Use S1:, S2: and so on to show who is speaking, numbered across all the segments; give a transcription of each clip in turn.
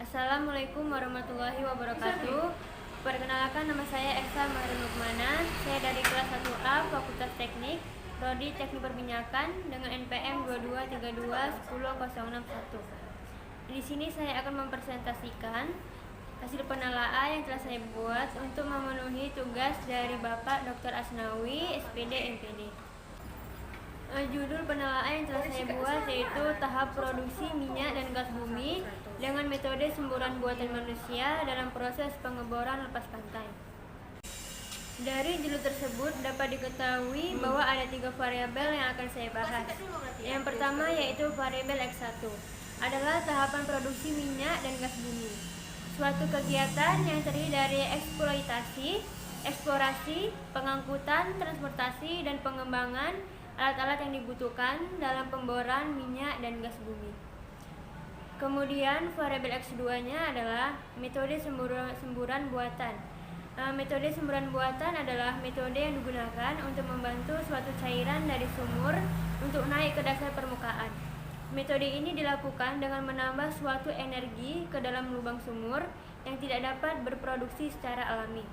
S1: Assalamualaikum warahmatullahi wabarakatuh. Perkenalkan, nama saya Eksa Maharun Lukmana. Saya dari kelas 1A Fakultas Teknik, Prodi Teknik Perminyakan dengan NPM 22321061. Di sini saya akan mempresentasikan hasil penelaahan yang telah saya buat untuk memenuhi tugas dari Bapak Dr. Asnawi, SPD, MPD. Judul penelaahan yang telah saya buat yaitu tahap produksi minyak dan gas bumi dengan metode semburan buatan manusia dalam proses pengeboran lepas pantai. Dari judul tersebut dapat diketahui bahwa ada 3 variabel yang akan saya bahas. Yang pertama yaitu variabel X1 adalah tahapan produksi minyak dan gas bumi. Suatu kegiatan yang terdiri dari eksploitasi, eksplorasi, pengangkutan, transportasi, dan pengembangan alat-alat yang dibutuhkan dalam pemboran minyak dan gas bumi. Kemudian variabel X2-nya adalah metode semburan buatan. Metode semburan buatan adalah metode yang digunakan untuk membantu suatu cairan dari sumur untuk naik ke dasar permukaan. Metode ini dilakukan dengan menambah suatu energi ke dalam lubang sumur yang tidak dapat berproduksi secara alami.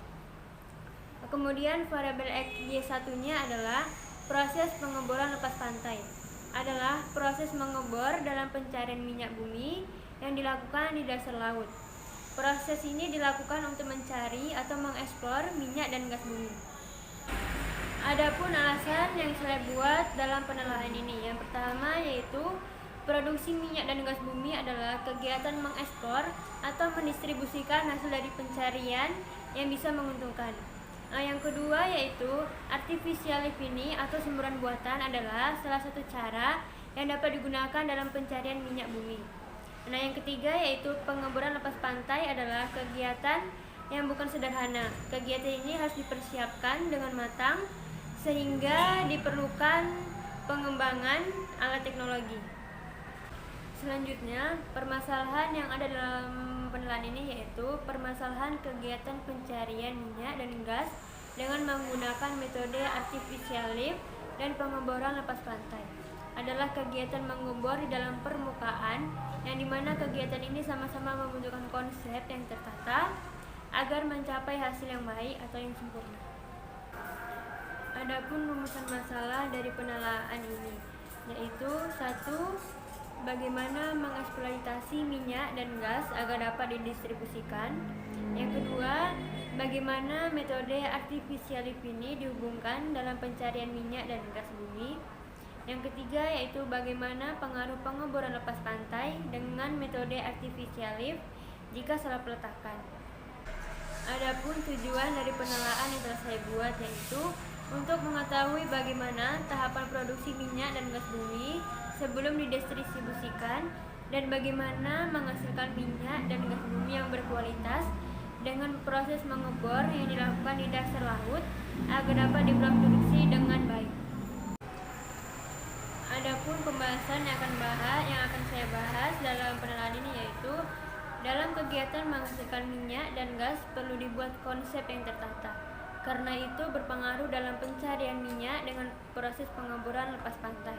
S1: Kemudian variabel Y1-nya adalah proses pengeboran lepas pantai. Adalah proses mengebor dalam pencarian minyak bumi yang dilakukan di dasar laut. Proses ini dilakukan untuk mencari atau mengeksplor minyak dan gas bumi. Adapun alasan yang saya buat dalam penelaahan ini, yang pertama yaitu produksi minyak dan gas bumi adalah kegiatan mengeksplor atau mendistribusikan hasil dari pencarian yang bisa menguntungkan. Yang kedua yaitu artificial lift ini atau semburan buatan adalah salah satu cara yang dapat digunakan dalam pencarian minyak bumi. Yang ketiga yaitu pengeboran lepas pantai adalah kegiatan yang bukan sederhana. Kegiatan ini harus dipersiapkan dengan matang sehingga diperlukan pengembangan alat teknologi. Selanjutnya, permasalahan yang ada dalam penelaahan ini yaitu permasalahan kegiatan pencarian minyak dan gas dengan menggunakan metode artificial lift dan pengeboran lepas pantai. Adalah kegiatan mengebor di dalam permukaan yang dimana kegiatan ini sama-sama membutuhkan konsep yang tertata agar mencapai hasil yang baik atau yang sempurna. Adapun rumusan masalah dari penelaahan ini yaitu 1. Bagaimana mengeksploitasi minyak dan gas agar dapat didistribusikan. Yang kedua, bagaimana metode artificial lift ini dihubungkan dalam pencarian minyak dan gas bumi. Yang ketiga yaitu bagaimana pengaruh pengeboran lepas pantai dengan metode artificial lift jika salah peletakan. Adapun tujuan dari penelaahan yang telah saya buat yaitu untuk mengetahui bagaimana tahapan produksi minyak dan gas bumi sebelum didistribusikan dan bagaimana menghasilkan minyak dan gas bumi yang berkualitas dengan proses mengebor yang dilakukan di dasar laut agar dapat diproduksi dengan baik. Adapun pembahasan yang akan saya bahas dalam penelaahan ini yaitu dalam kegiatan menghasilkan minyak dan gas perlu dibuat konsep yang tertata. Karena itu berpengaruh dalam pencarian minyak dengan proses pengeboran lepas pantai.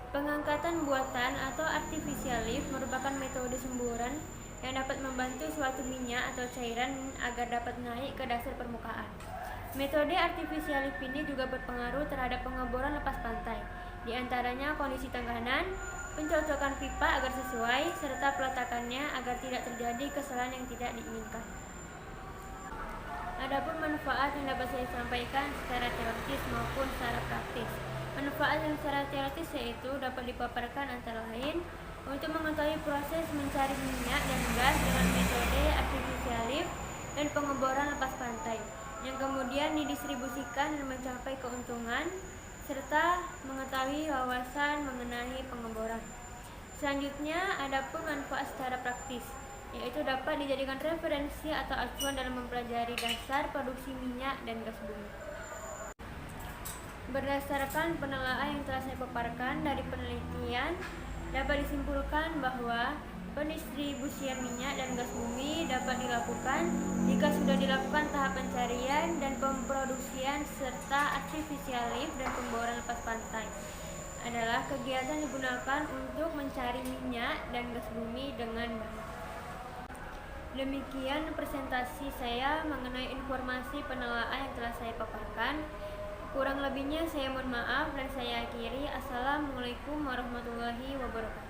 S1: Pengangkatan buatan atau artificial lift merupakan metode semburan yang dapat membantu suatu minyak atau cairan agar dapat naik ke dasar permukaan. Metode artificial lift ini juga berpengaruh terhadap pengeboran lepas pantai, di antaranya kondisi tengganan, pencocokan pipa agar sesuai, serta peletakannya agar tidak terjadi kesalahan yang tidak diinginkan. Adapun manfaat yang dapat saya sampaikan secara teoritis maupun secara praktis. Manfaat yang secara teoritis yaitu dapat dipaparkan antara lain untuk mengetahui proses mencari minyak dan gas dengan metode artificial lift dan pengeboran lepas pantai, yang kemudian didistribusikan dan mencapai keuntungan, serta mengetahui wawasan mengenai pengeboran. Selanjutnya, adapun manfaat secara praktis, yaitu dapat dijadikan referensi atau acuan dalam mempelajari dasar produksi minyak dan gas bumi. Berdasarkan penelaahan yang telah saya paparkan dari penelitian, dapat disimpulkan bahwa pendistribusian minyak dan gas bumi dapat dilakukan jika sudah dilakukan tahap pencarian dan pemproduksian serta artificial lift dan pemboran lepas pantai. adalah kegiatan digunakan untuk mencari minyak dan gas bumi dengan baik. Demikian presentasi saya mengenai informasi penelaahan yang telah saya paparkan. Kurang lebihnya saya mohon maaf dan saya akhiri. Assalamualaikum warahmatullahi wabarakatuh.